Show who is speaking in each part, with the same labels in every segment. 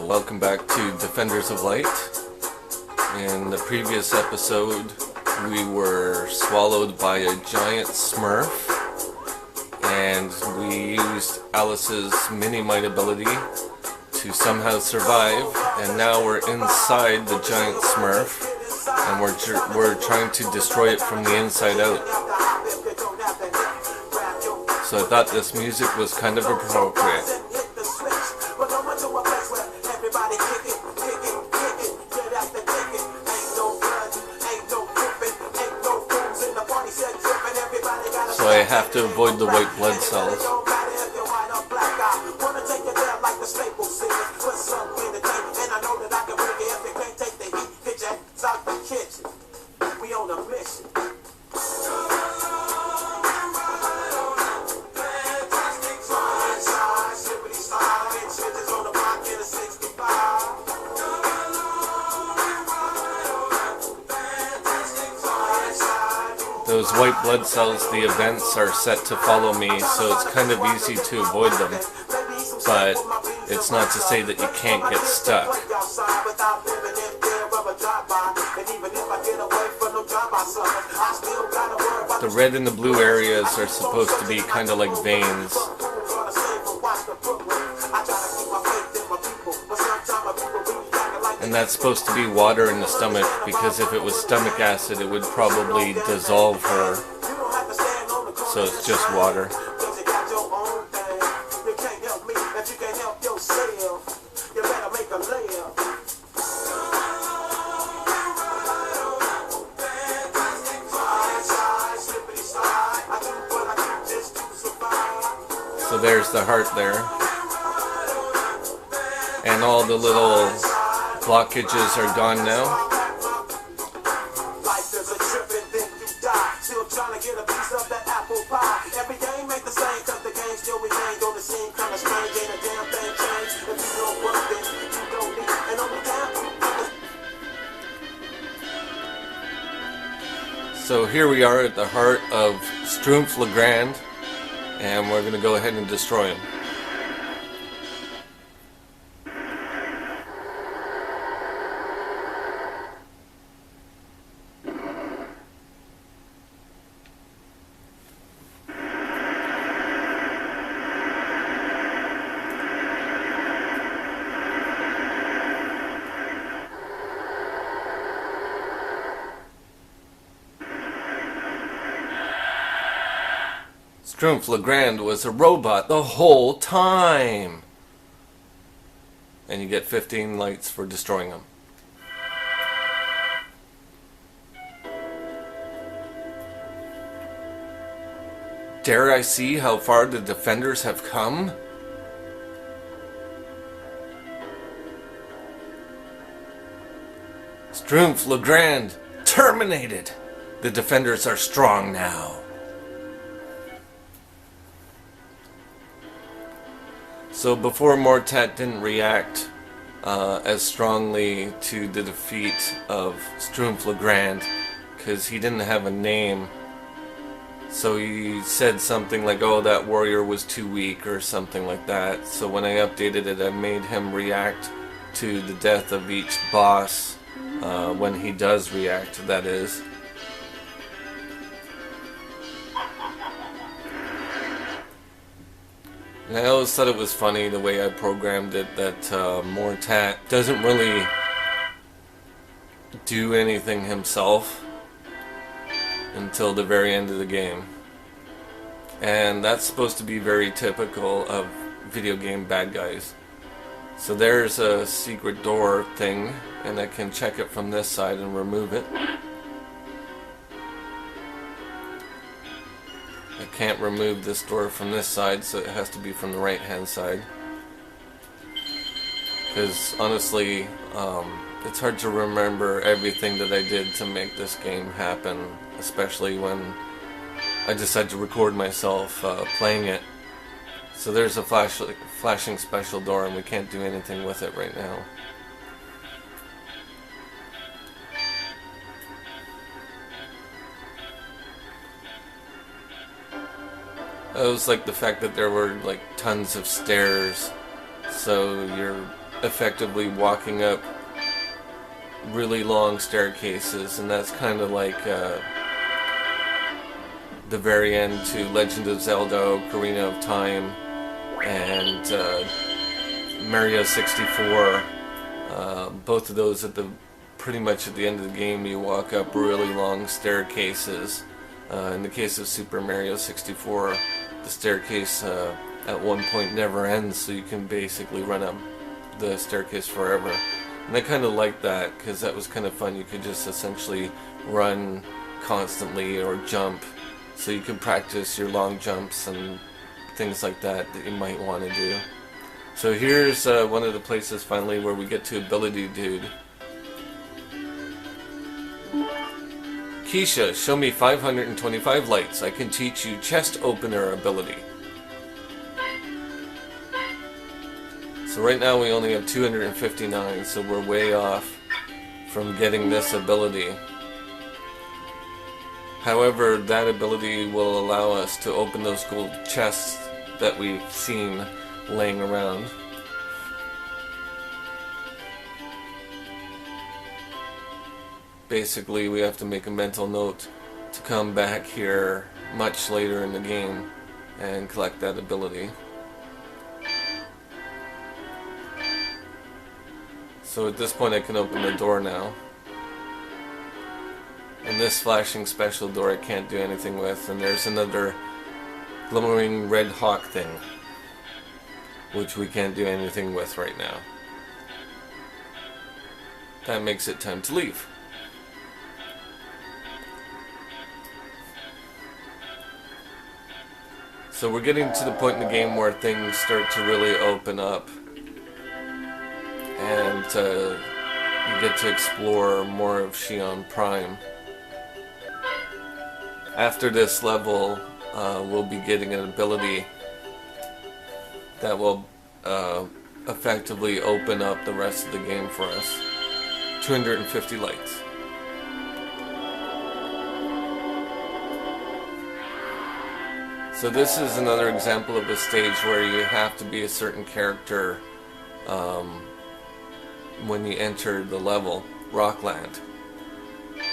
Speaker 1: Welcome back to Defenders of Light. In the previous episode, we were swallowed by a giant smurf, and we used Alice's mini-might ability to somehow survive, and now we're inside the giant smurf, and we're trying to destroy it from the inside out. So I thought this music was kind of appropriate. So I have to avoid the white blood cells. Those white blood cells, the events are set to follow me, so it's kind of easy to avoid them. But it's not to say that you can't get stuck. The red and the blue areas are supposed to be kind of like veins. And that's supposed to be water in the stomach, because if it was stomach acid, it would probably dissolve her. So it's just water. So there's the heart there. And all the little blockages are gone now. So here we are at the heart of Schtroumpf-le-Grand, and we're going to go ahead and destroy him. Schtroumpf-le-Grand was a robot the whole time! And you get 15 lights for destroying him. Dare I see how far the defenders have come? Schtroumpf-le-Grand terminated! The defenders are strong now. So before, Mortat didn't react as strongly to the defeat of Schtroumpf-le-Grand because he didn't have a name. So he said something like, oh, that warrior was too weak or something like that. So when I updated it, I made him react to the death of each boss when he does react, that is. And I always thought it was funny the way I programmed it, that Mortat doesn't really do anything himself until the very end of the game. And that's supposed to be very typical of video game bad guys. So there's a secret door thing, and I can check it from this side and remove it. I can't remove this door from this side, so it has to be from the right hand side. Because honestly, it's hard to remember everything that I did to make this game happen, especially when I decided to record myself playing it. So there's a flashing special door, and we can't do anything with it right now. It was like the fact that there were like tons of stairs, so you're effectively walking up really long staircases, and that's kind of like the very end to Legend of Zelda, Ocarina of Time, and Mario 64. Both of those pretty much at the end of the game, you walk up really long staircases. In the case of Super Mario 64, the staircase at one point never ends, so you can basically run up the staircase forever. And I kind of liked that because that was kind of fun. You could just essentially run constantly or jump, so you can practice your long jumps and things like that you might want to do. So here's one of the places finally where we get to Ability Dude. Keisha, show me 525 lights. I can teach you chest opener ability. So right now we only have 259, so we're way off from getting this ability. However, that ability will allow us to open those gold chests that we've seen laying around. Basically, we have to make a mental note to come back here much later in the game and collect that ability. So at this point I can open the door now. And this flashing special door I can't do anything with, and there's another glimmering red hawk thing, which we can't do anything with right now. That makes it time to leave. So we're getting to the point in the game where things start to really open up, and you get to explore more of Xion Prime. After this level, we'll be getting an ability that will effectively open up the rest of the game for us. 250 lights. So this is another example of a stage where you have to be a certain character when you enter the level, Rockland.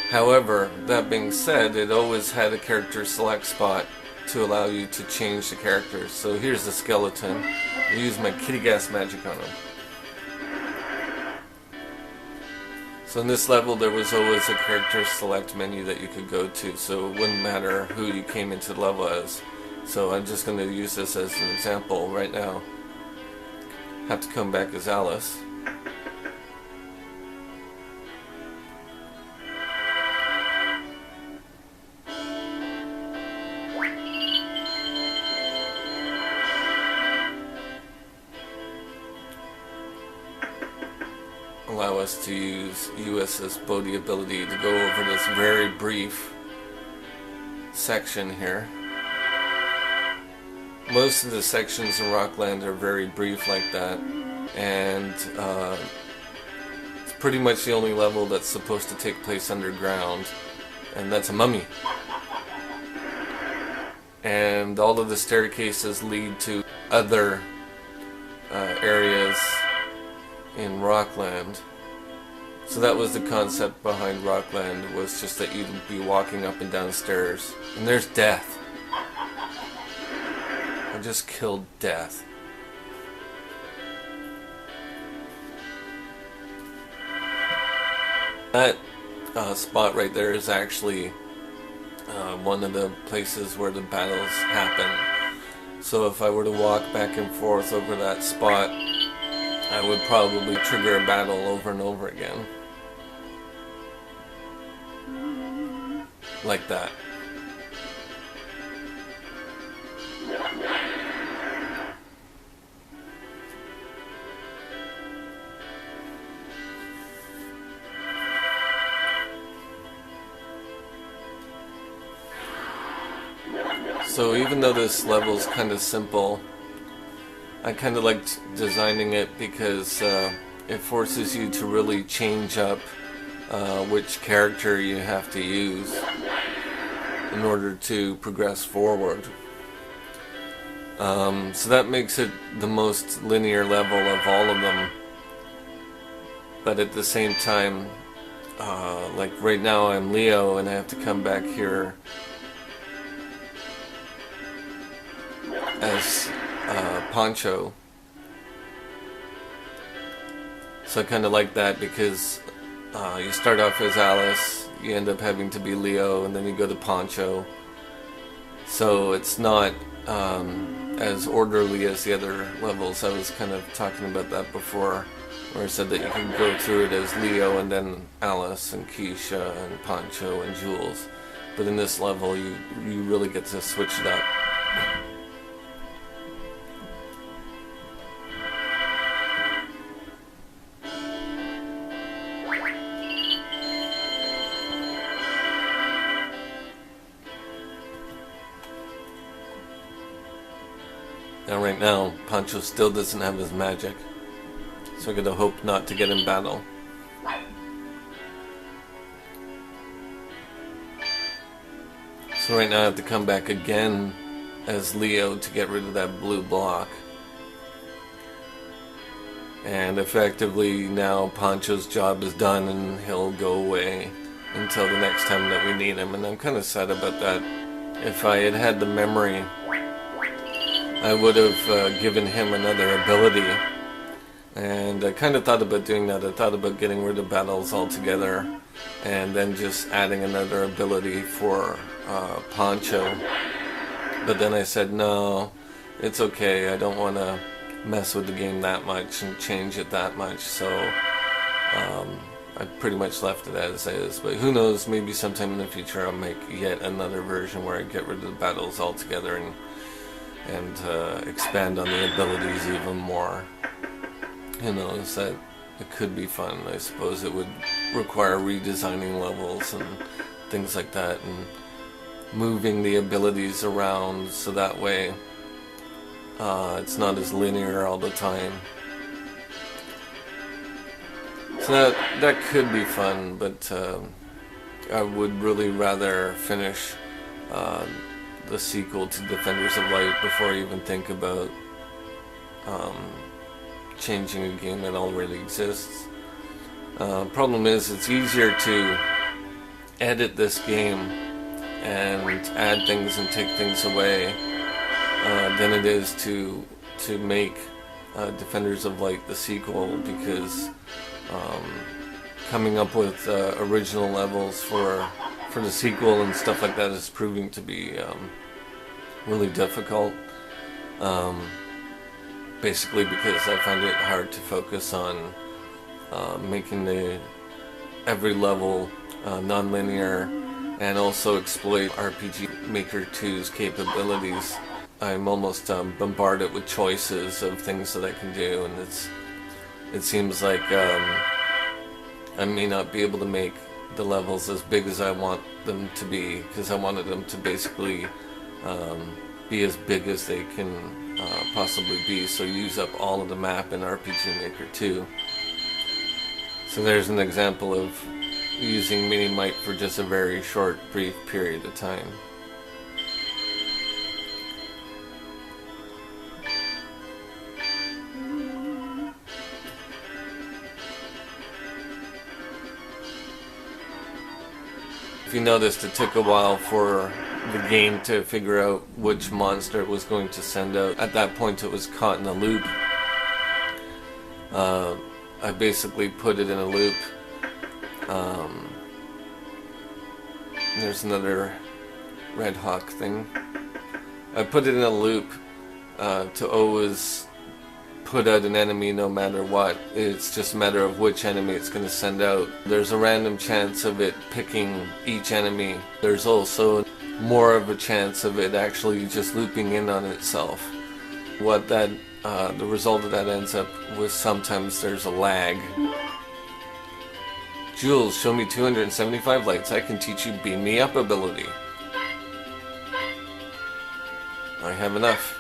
Speaker 1: However, that being said, it always had a character select spot to allow you to change the characters. So here's the skeleton. I use my kitty gas magic on him. So in this level there was always a character select menu that you could go to, so it wouldn't matter who you came into the level as. So I'm just going to use this as an example right now. Have to come back as Alice. Allow us to use USS Bodhi ability to go over this very brief section here. Most of the sections in Rockland are very brief like that, and it's pretty much the only level that's supposed to take place underground, and that's a mummy. And all of the staircases lead to other areas in Rockland. So that was the concept behind Rockland, was just that you'd be walking up and down stairs. And there's death. I just killed death. That spot right there is actually one of the places where the battles happen. So if I were to walk back and forth over that spot, I would probably trigger a battle over and over again. Like that. So even though this level is kind of simple, I kind of liked designing it because it forces you to really change up which character you have to use in order to progress forward. So that makes it the most linear level of all of them. but at the same time, like right now I'm Leo and I have to come back here as Poncho. So I kind of like that because you start off as Alice, you end up having to be Leo, and then you go to Poncho. So it's not as orderly as the other levels. I was kind of talking about that before, where I said that you can go through it as Leo and then Alice and Keisha and Poncho and Jules. But in this level, you really get to switch it up. Now right now, Poncho still doesn't have his magic, so I gotta hope not to get in battle. So right now I have to come back again as Leo to get rid of that blue block. And effectively now Poncho's job is done and he'll go away until the next time that we need him, and I'm kind of sad about that. If I had had the memory, I would have given him another ability, and I kind of thought about doing that. I thought about getting rid of battles altogether and then just adding another ability for Poncho, but then I said no, it's okay, I don't want to mess with the game that much and change it that much, so I pretty much left it as is. But who knows, maybe sometime in the future I'll make yet another version where I get rid of the battles altogether and expand on the abilities even more. Who knows, that it could be fun. I suppose it would require redesigning levels and things like that, and moving the abilities around so that way it's not as linear all the time. So that could be fun, but I would really rather finish the sequel to Defenders of Light before I even think about changing a game that already exists. Problem is, it's easier to edit this game and add things and take things away than it is to make Defenders of Light the sequel, because coming up with original levels for the sequel and stuff like that is proving to be really difficult. Basically because I find it hard to focus on making every level non-linear and also exploit RPG Maker 2's capabilities. I'm almost bombarded with choices of things that I can do, and it seems like I may not be able to make the levels as big as I want them to be, because I wanted them to basically be as big as they can possibly be, so use up all of the map in RPG Maker 2. So there's an example of using Mini-Mite for just a very short, brief period of time. If you noticed, it took a while for the game to figure out which monster it was going to send out. At that point it was caught in a loop. I basically put it in a loop. There's another Red Hawk thing. I put it in a loop to always put out an enemy no matter what. It's just a matter of which enemy it's going to send out. There's a random chance of it picking each enemy. There's also more of a chance of it actually just looping in on itself. What that the result of that ends up with, sometimes there's a lag. Jules, show me 275 lights. I can teach you Beam Me Up ability. I have enough.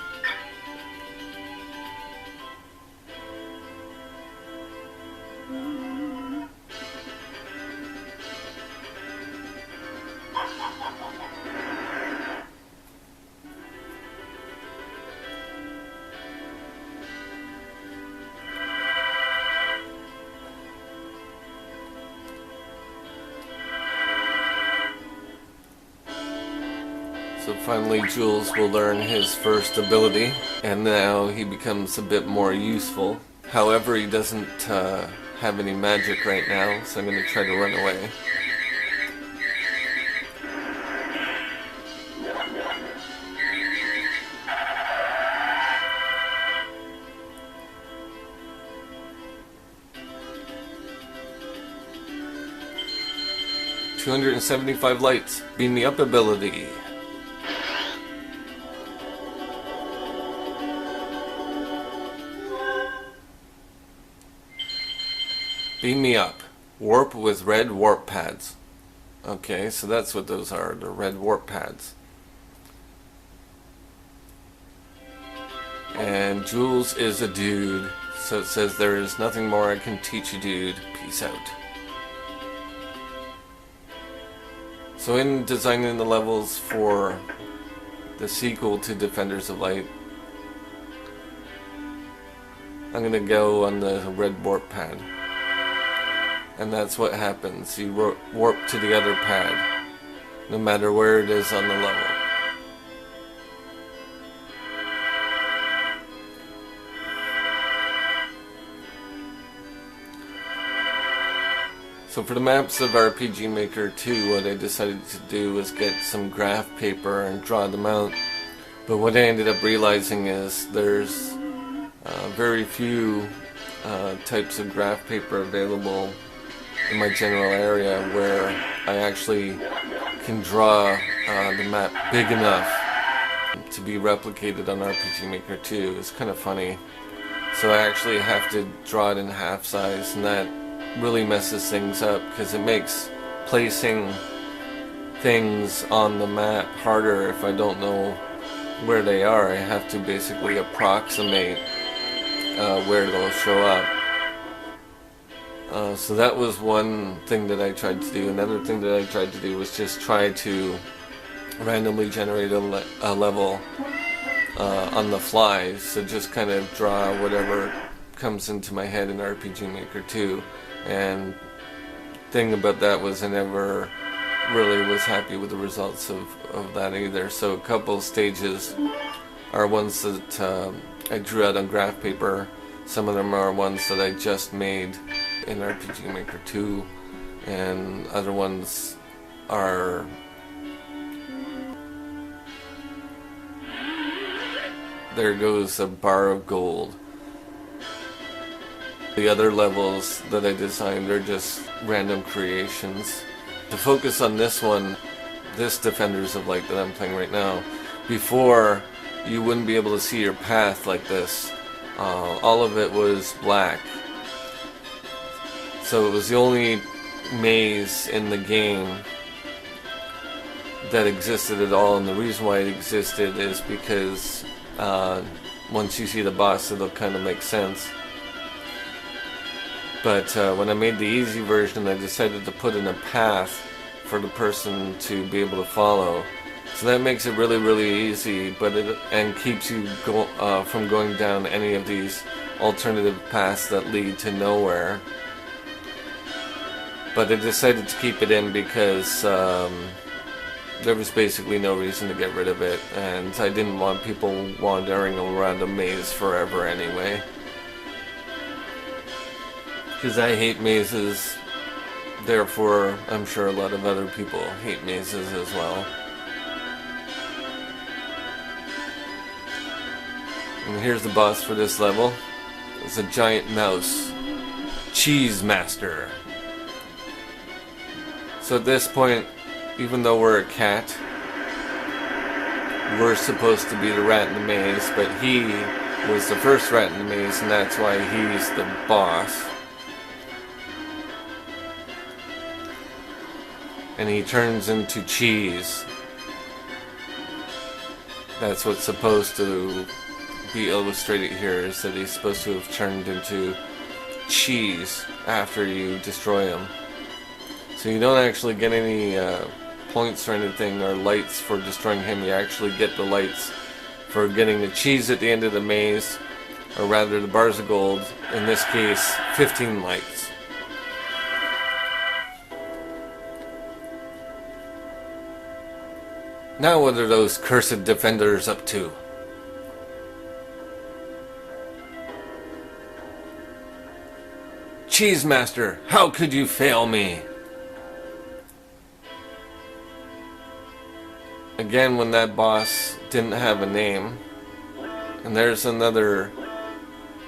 Speaker 1: Finally, Jules will learn his first ability, and now he becomes a bit more useful. However, he doesn't have any magic right now, so I'm going to try to run away. "275 lights. Beam me up ability." Beam me up. Warp with red warp pads. Okay, so that's what those are, the red warp pads. And Jules is a dude, so it says there is nothing more I can teach you, dude. Peace out. So in designing the levels for the sequel to Defenders of Light, I'm going to go on the red warp pad. And that's what happens. You warp to the other pad, no matter where it is on the level. So for the maps of RPG Maker 2, what I decided to do was get some graph paper and draw them out. But what I ended up realizing is there's very few types of graph paper available in my general area where I actually can draw the map big enough to be replicated on RPG Maker 2. It's kind of funny. So I actually have to draw it in half size, and that really messes things up because it makes placing things on the map harder if I don't know where they are. I have to basically approximate where they'll show up. So that was one thing that I tried to do. Another thing that I tried to do was just try to randomly generate a level on the fly. So just kind of draw whatever comes into my head in RPG Maker 2. And thing about that was I never really was happy with the results of that either. So a couple stages are ones that I drew out on graph paper. Some of them are ones that I just made in RPG Maker 2, and other ones are there goes a bar of gold. The other levels that I designed are just random creations. To focus on this one, this Defenders of Light that I'm playing right now, before you wouldn't be able to see your path like this. All of it was black. So it was the only maze in the game that existed at all, and the reason why it existed is because once you see the boss it'll kind of make sense. But when I made the easy version, I decided to put in a path for the person to be able to follow. So that makes it really, really easy, and keeps you from going down any of these alternative paths that lead to nowhere. But I decided to keep it in because there was basically no reason to get rid of it, and I didn't want people wandering around a maze forever anyway. Because I hate mazes, therefore I'm sure a lot of other people hate mazes as well. And here's the boss for this level. It's a giant mouse. Cheese Master. So at this point, even though we're a cat, we're supposed to be the rat in the maze, but he was the first rat in the maze, and that's why he's the boss. And he turns into cheese. That's what's supposed to be illustrated here, is that he's supposed to have turned into cheese after you destroy him. So you don't actually get any points or anything, or lights for destroying him. You actually get the lights for getting the cheese at the end of the maze, or rather the bars of gold, in this case 15 lights. Now what are those cursed defenders up to? Cheese Master, how could you fail me? Again, when that boss didn't have a name. And there's another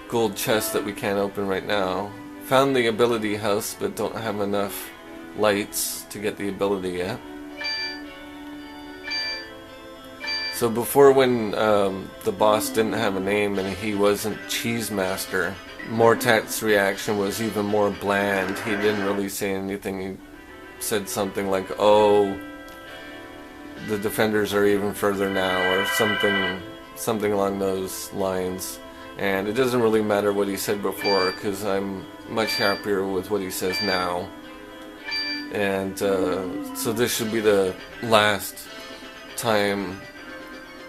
Speaker 1: gold chest that we can't open right now. Found the ability house, but don't have enough lights to get the ability yet. So before, when the boss didn't have a name and he wasn't Cheese Master, Mortat's reaction was even more bland. He didn't really say anything. He said something like, "Oh, the defenders are even further now," or something along those lines. And it doesn't really matter what he said before, because I'm much happier with what he says now. And so this should be the last time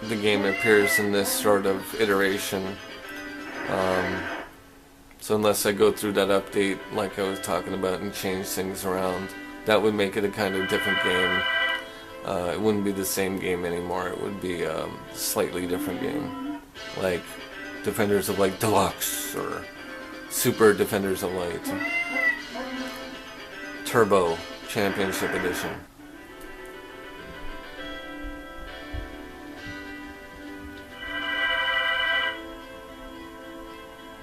Speaker 1: the game appears in this sort of iteration. So unless I go through that update like I was talking about and change things around, that would make it a kind of different game. It wouldn't be the same game anymore. It would be a slightly different game, like Defenders of Light Deluxe or Super Defenders of Light, Turbo Championship Edition.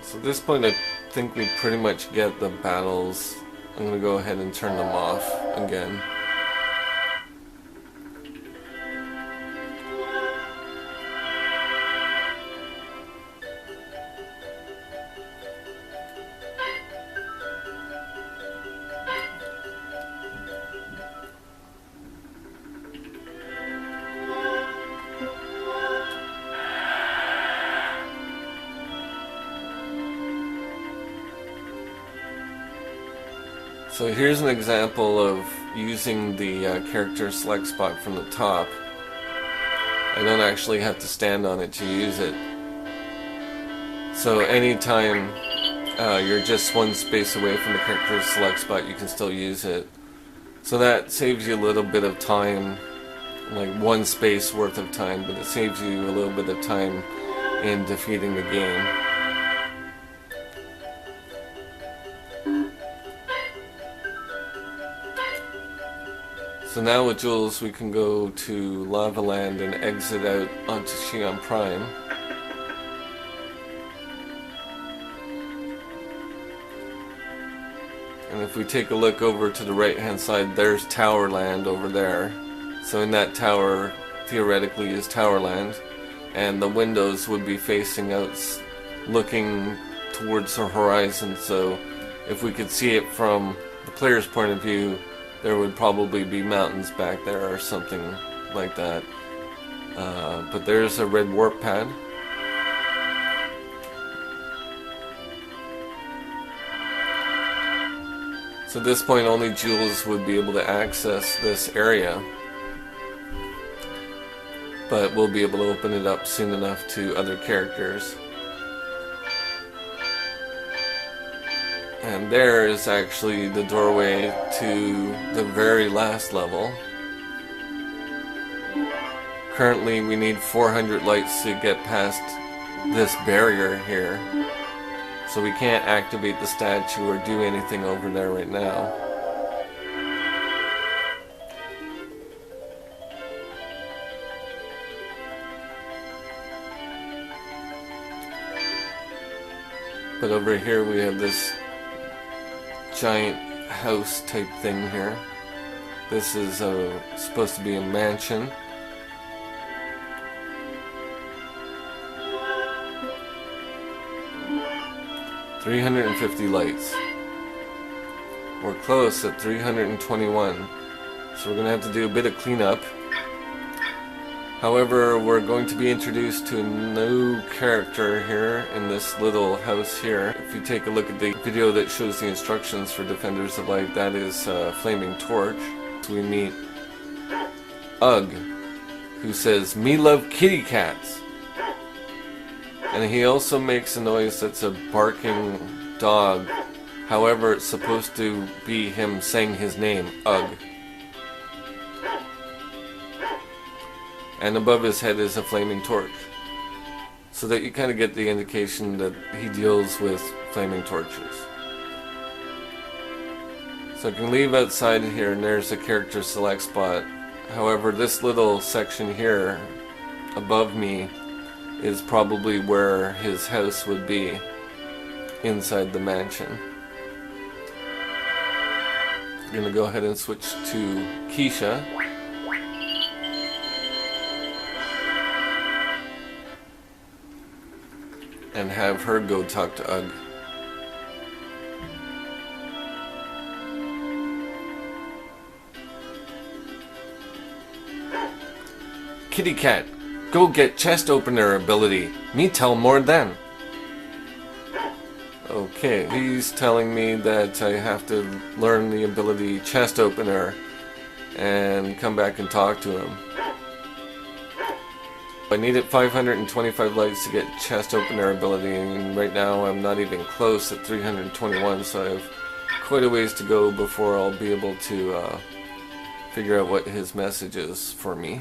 Speaker 1: So at this point, I think we pretty much get the battles. I'm going to go ahead and turn them off again. So here's an example of using the character select spot from the top. I don't actually have to stand on it to use it. So anytime you're just one space away from the character select spot, you can still use it. So that saves you a little bit of time, like one space worth of time, but it saves you a little bit of time in defeating the game. So now with Jules, we can go to Lavaland and exit out onto Xi'an Prime. And if we take a look over to the right hand side, there's Towerland over there. So in that tower, theoretically, is Towerland. And the windows would be facing out, looking towards the horizon. So if we could see it from the player's point of view, there would probably be mountains back there or something like that. But there's a red warp pad. So at this point, only Jules would be able to access this area. But we'll be able to open it up soon enough to other characters. And there is actually the doorway to the very last level. Currently we need 400 lights to get past this barrier here. So we can't activate the statue or do anything over there right now. But over here we have this giant house type thing here. This is supposed to be a mansion. $350 lights. We're close at 321. So we're going to have to do a bit of cleanup. However, we're going to be introduced to a new character here in this little house here. If you take a look at the video that shows the instructions for Defenders of Light, that is Flaming Torch. So we meet Ugg, who says, "Me love kitty cats." And he also makes a noise that's a barking dog. However, it's supposed to be him saying his name, Ugg. and above his head is a flaming torch. So that you kind of get the indication that he deals with flaming torches. So I can leave outside here, and there's a character select spot. However, this little section here above me is probably where his house would be inside the mansion. I'm going to go ahead and switch to Keisha. And have her go talk to Ugg. Kitty cat, go get chest opener ability. Me tell more then. Okay, he's telling me that I have to learn the ability chest opener and come back and talk to him. I needed 525 lights to get chest opener ability, and right now I'm not even close at 321, so I have quite a ways to go before I'll be able to figure out what his message is for me.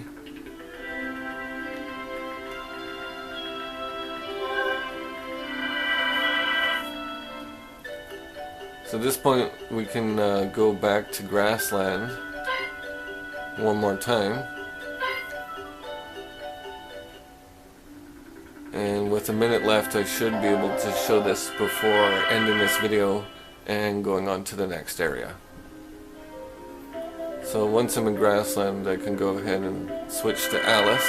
Speaker 1: So at this point we can go back to Grassland one more time. And with a minute left, I should be able to show this before ending this video and going on to the next area. So once I'm in Grassland, I can go ahead and switch to Alice.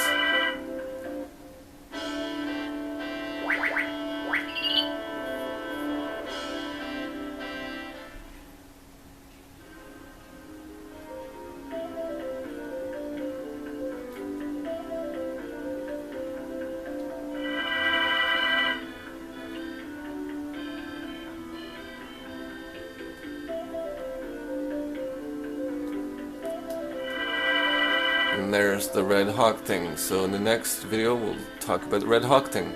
Speaker 1: And there's the Red Hawk thing. So in the next video we'll talk about the Red Hawk thing.